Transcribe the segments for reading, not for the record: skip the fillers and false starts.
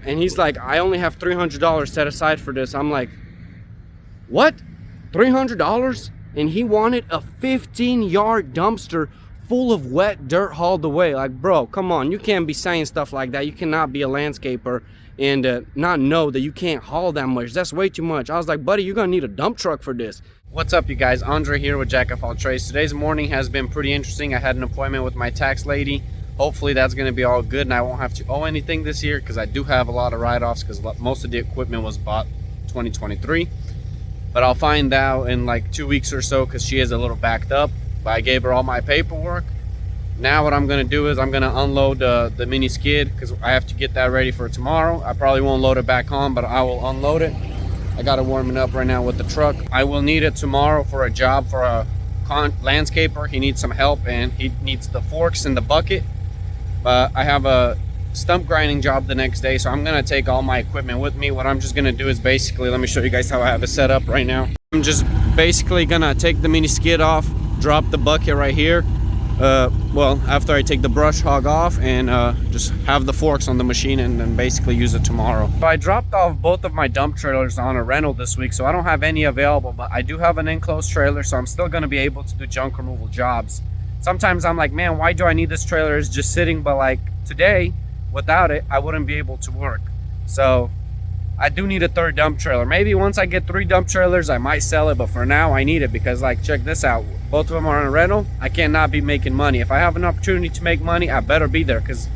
And he's like, I only have $300 set aside for this. I'm like, what? $300? And he wanted a 15-yard dumpster full of wet dirt hauled away. Like, bro, come on. You can't be saying stuff like that. You cannot be a landscaper and not know that you can't haul that much. That's way too much. I was like, buddy, you're gonna need a dump truck for this. What's up, you guys? Andre here with Jack of All Trades. Today's morning has been pretty interesting. I had an appointment with my tax lady. Hopefully that's going to be all good and I won't have to owe anything this year, because I do have a lot of write-offs because most of the equipment was bought 2023. But I'll find out in like 2 weeks or so, because she is a little backed up. But I gave her all my paperwork. Now what I'm going to do is I'm going to unload the mini skid, because I have to get that ready for tomorrow. I probably won't load it back on, but I will unload it. I got it warming up right now with the truck. I will need it tomorrow for a job for a landscaper. He needs some help and he needs the forks and the bucket. But I have a stump grinding job the next day, so I'm gonna take all my equipment with me. What I'm just gonna do is basically, let me show you guys how I have it set up right now. I'm just basically gonna take the mini skid off, drop the bucket right here. Well, after I take the brush hog off, and just have the forks on the machine and then basically use it tomorrow. So I dropped off both of my dump trailers on a rental this week, so I don't have any available, but I do have an enclosed trailer, so I'm still gonna be able to do junk removal jobs. Sometimes I'm like, man, why do I need this trailer? It's just sitting, but like today, without it, I wouldn't be able to work. So I do need a third dump trailer. Maybe once I get 3 dump trailers, I might sell it, but for now I need it because, like, check this out. Both of them are on a rental. I cannot be making money. If I have an opportunity to make money, I better be there, because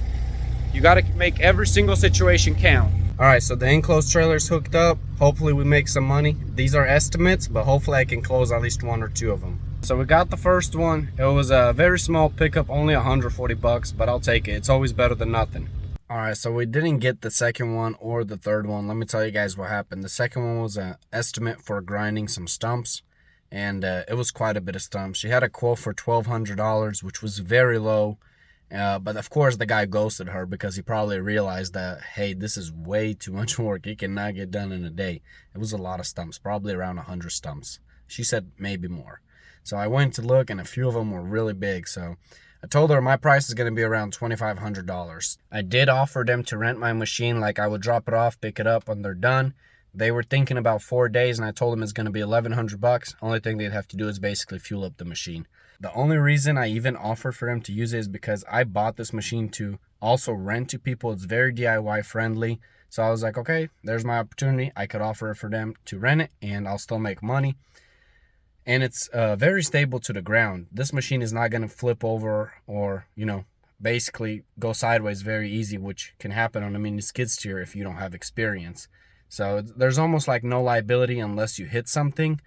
you got to make every single situation count. All right, so the enclosed trailer is hooked up. Hopefully we make some money. These are estimates, but hopefully I can close at least 1 or 2 of them. So we got the first one. It was a very small pickup, only 140 bucks, but I'll take it. It's always better than nothing. All right, so we didn't get the second one or the third one. Let me tell you guys what happened. The second one was an estimate for grinding some stumps, and it was quite a bit of stumps. She had a quote for $1,200, which was very low. But of course the guy ghosted her because he probably realized that, hey, this is way too much work. It cannot get done in a day. It was a lot of stumps, probably around 100 stumps. She said maybe more. So I went to look, and a few of them were really big. So I told her my price is going to be around $2,500. I did offer them to rent my machine. Like, I would drop it off, pick it up when they're done. They were thinking about 4 days, and I told them it's going to be $1,100. Only thing they'd have to do is basically fuel up the machine. The only reason I even offered for them to use it is because I bought this machine to also rent to people. It's very DIY friendly. So I was like, okay, there's my opportunity. I could offer it for them to rent it, and I'll still make money. And it's very stable to the ground. This machine is not going to flip over or, you know, basically go sideways very easy, which can happen on a mini skid steer if you don't have experience. So there's almost like no liability unless you hit something.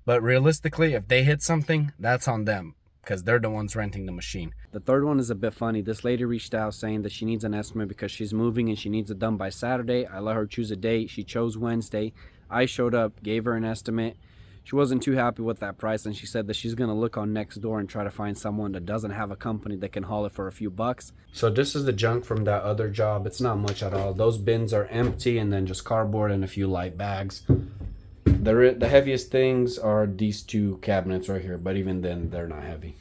But realistically, if they hit something, that's on them, because they're the ones renting the machine. The third one is a bit funny. This lady reached out saying that she needs an estimate because she's moving and she needs it done by Saturday. I let her choose a date. She chose Wednesday. I showed up, gave her an estimate. She wasn't too happy with that price, and she said that she's going to look on Nextdoor and try to find someone that doesn't have a company that can haul it for a few bucks. So this is the junk from that other job. It's not much at all. Those bins are empty, and then just cardboard and a few light bags. The heaviest things are these 2 cabinets right here, but even then they're not heavy.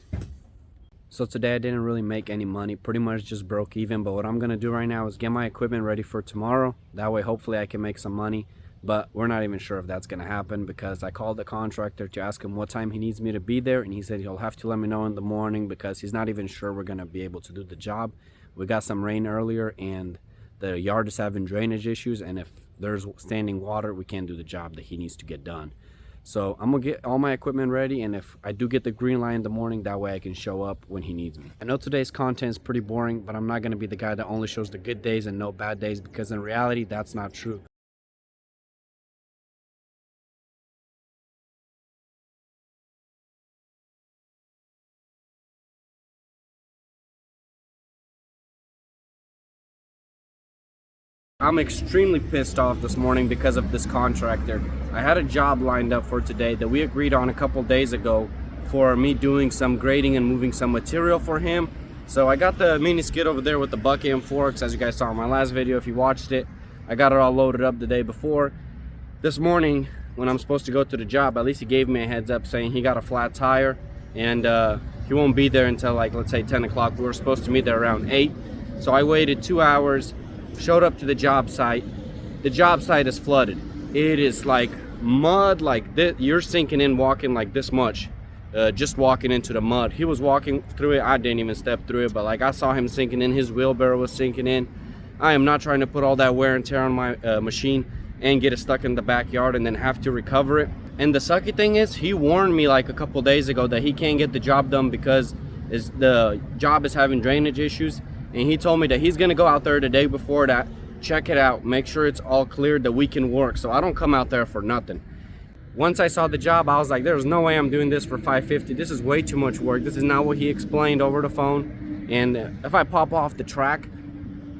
So today I didn't really make any money, pretty much just broke even. But what I'm going to do right now is get my equipment ready for tomorrow. That way hopefully I can make some money. But we're not even sure if that's going to happen, because I called the contractor to ask him what time he needs me to be there, and he said he'll have to let me know in the morning because he's not even sure we're going to be able to do the job. We got some rain earlier, and the yard is having drainage issues, and if there's standing water, we can't do the job that he needs to get done. So I'm going to get all my equipment ready, and if I do get the green light in the morning, that way I can show up when he needs me. I know today's content is pretty boring, but I'm not going to be the guy that only shows the good days and no bad days, because in reality, that's not true. I'm extremely pissed off this morning because of this contractor. I had a job lined up for today that we agreed on a couple days ago for me doing some grading and moving some material for him. So I got the mini skid over there with the bucket and forks, as you guys saw in my last video if you watched it. I got it all loaded up the day before. This morning when I'm supposed to go to the job, at least he gave me a heads up saying he got a flat tire and he won't be there until, like, let's say 10 o'clock. We were supposed to meet there around 8. So I waited 2 hours, showed up to the job site. The job site is flooded. It is like mud, like this. You're sinking in walking like this much, just walking into the mud. He was walking through it. I didn't even step through it, but like I saw him sinking in. His wheelbarrow was sinking in. I am not trying to put all that wear and tear on my machine and get it stuck in the backyard and then have to recover it. And the sucky thing is, he warned me like a couple days ago that he can't get the job done because the job is having drainage issues. And he told me that he's gonna go out there the day before that, check it out, make sure it's all cleared, that we can work, so I don't come out there for nothing. Once I saw the job, I was like, there's no way I'm doing this for $550. This is way too much work. This is not what he explained over the phone. And if I pop off the track,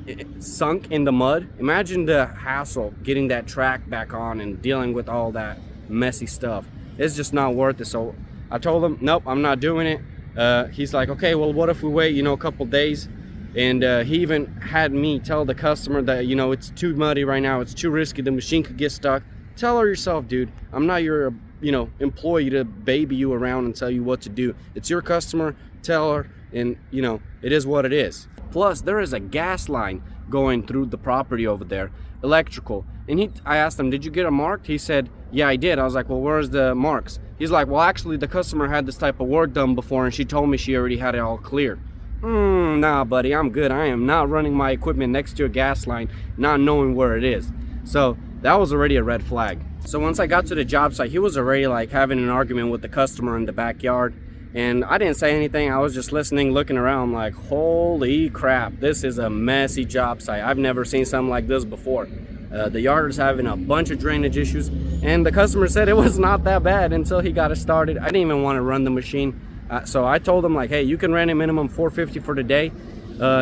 it's sunk in the mud. Imagine the hassle getting that track back on and dealing with all that messy stuff. It's just not worth it. So I told him, nope, I'm not doing it. He's like, okay, well, what if we wait, a couple days? And he even had me tell the customer that, it's too muddy right now, it's too risky, the machine could get stuck. Tell her yourself, dude. I'm not your, employee to baby you around and tell you what to do. It's your customer, tell her, and, it is what it is. Plus, there is a gas line going through the property over there, electrical. And I asked him, did you get it marked? He said, yeah, I did. I was like, well, where's the marks? He's like, well, actually, the customer had this type of work done before, and she told me she already had it all cleared. Nah, buddy, I'm good. I am not running my equipment next to a gas line, not knowing where it is. So that was already a red flag. So once I got to the job site, he was already like having an argument with the customer in the backyard. And I didn't say anything. I was just listening, looking around like, holy crap, this is a messy job site. I've never seen something like this before. The yard is having a bunch of drainage issues. And the customer said it was not that bad until he got it started. I didn't even want to run the machine. So I told him like, hey, you can rent a minimum $450 for the day.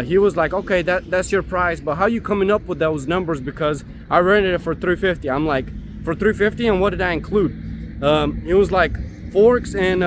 He was like, okay, that's your price, but how you coming up with those numbers? Because I rented it for $350. I'm like, for $350, and what did I include? It was like forks and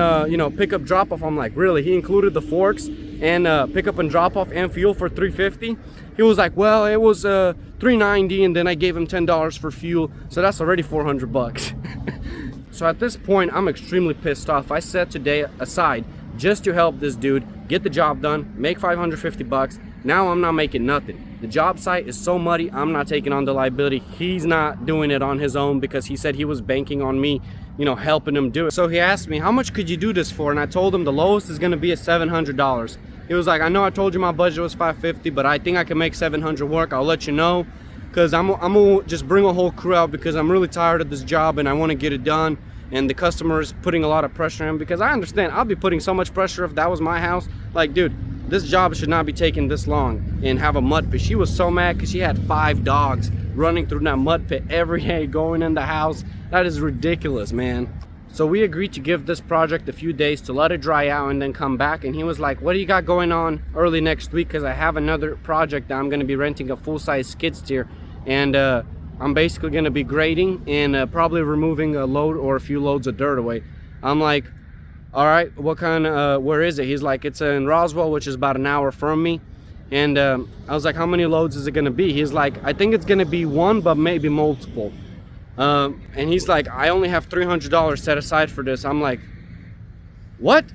pickup drop off. I'm like, really? He included the forks and pickup and drop off and fuel for $350? He was like, well, it was $390, and then I gave him $10 for fuel, so that's already $400. So at this point, I'm extremely pissed off. I set today aside just to help this dude get the job done, make $550. Now I'm not making nothing. The job site is so muddy, I'm not taking on the liability. He's not doing it on his own because he said he was banking on me, helping him do it. So he asked me, how much could you do this for? And I told him the lowest is gonna be at $700. He was like, I know I told you my budget was $550, but I think I can make $700 work. I'll let you know, because I'm gonna just bring a whole crew out because I'm really tired of this job and I want to get it done. And the customer is putting a lot of pressure on him, because I understand I'll be putting so much pressure if that was my house. Like, dude, this job should not be taking this long and have a mud pit. She was so mad because she had 5 dogs running through that mud pit every day going in the house. That is ridiculous, man. So we agreed to give this project a few days to let it dry out and then come back. And he was like, what do you got going on early next week? Because I have another project that I'm going to be renting a full-size skid steer, and I'm basically going to be grading and probably removing a load or a few loads of dirt away. I'm like, all right, what kind of, where is it? He's like, it's in Roswell, which is about an hour from me. And I was like, how many loads is it going to be? He's like, I think it's going to be one, but maybe multiple. And he's like, I only have $300 set aside for this. I'm like, what?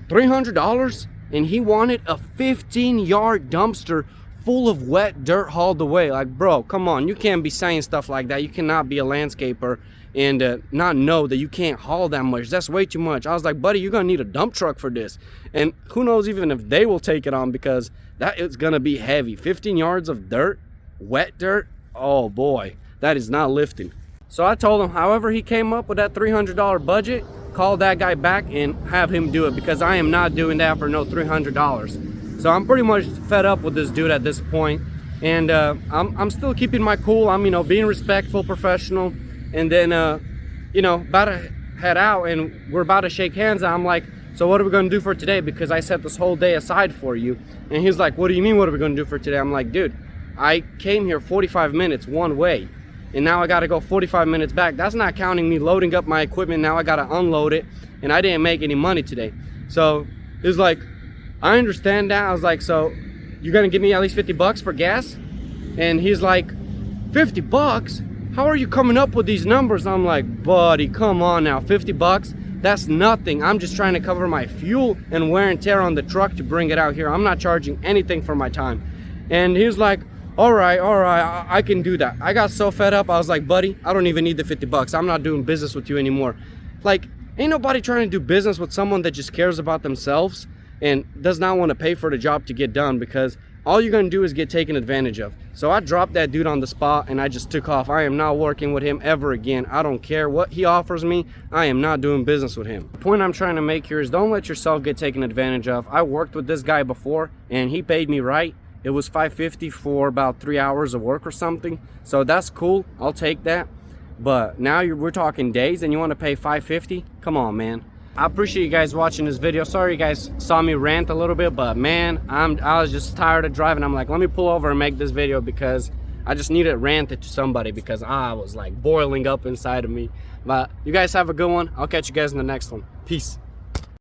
$300? And he wanted a 15-yard dumpster full of wet dirt hauled away. Like, bro, come on, you can't be saying stuff like that. You cannot be a landscaper and not know that you can't haul that much. That's way too much. I was like, buddy, you're gonna need a dump truck for this. And who knows even if they will take it on, because that is gonna be heavy. 15 yards of dirt, wet dirt, oh boy, that is not lifting. So I told him, however he came up with that $300 budget, call that guy back and have him do it, because I am not doing that for no $300. So I'm pretty much fed up with this dude at this point. And I'm still keeping my cool. I'm, being respectful, professional. And then, about to head out and we're about to shake hands. I'm like, so what are we going to do for today? Because I set this whole day aside for you. And he's like, what do you mean, what are we going to do for today? I'm like, dude, I came here 45 minutes one way, and now I got to go 45 minutes back. That's not counting me loading up my equipment. Now I got to unload it, and I didn't make any money today. So he's like, I understand that. I was like, so you're going to give me at least $50 for gas? And he's like, $50? How are you coming up with these numbers? I'm like, buddy, come on now, $50? That's nothing. I'm just trying to cover my fuel and wear and tear on the truck to bring it out here. I'm not charging anything for my time. And he was like, all right, I can do that. I got so fed up, I was like, buddy, I don't even need the 50 bucks. I'm not doing business with you anymore. Like, ain't nobody trying to do business with someone that just cares about themselves and does not want to pay for the job to get done, because all you're gonna do is get taken advantage of. So I dropped that dude on the spot and I just took off. I am not working with him ever again. I don't care what he offers me. I am not doing business with him. The point I'm trying to make here is don't let yourself get taken advantage of. I worked with this guy before and he paid me right. It was $5.50 for about 3 hours of work or something. So that's cool, I'll take that. But now we're talking days and you want to pay $5.50? Come on, man. I appreciate you guys watching this video. Sorry you guys saw me rant a little bit, but man, I was just tired of driving. I'm like, let me pull over and make this video because I just needed to rant it to somebody because I was like boiling up inside of me. But you guys have a good one. I'll catch you guys in the next one. Peace.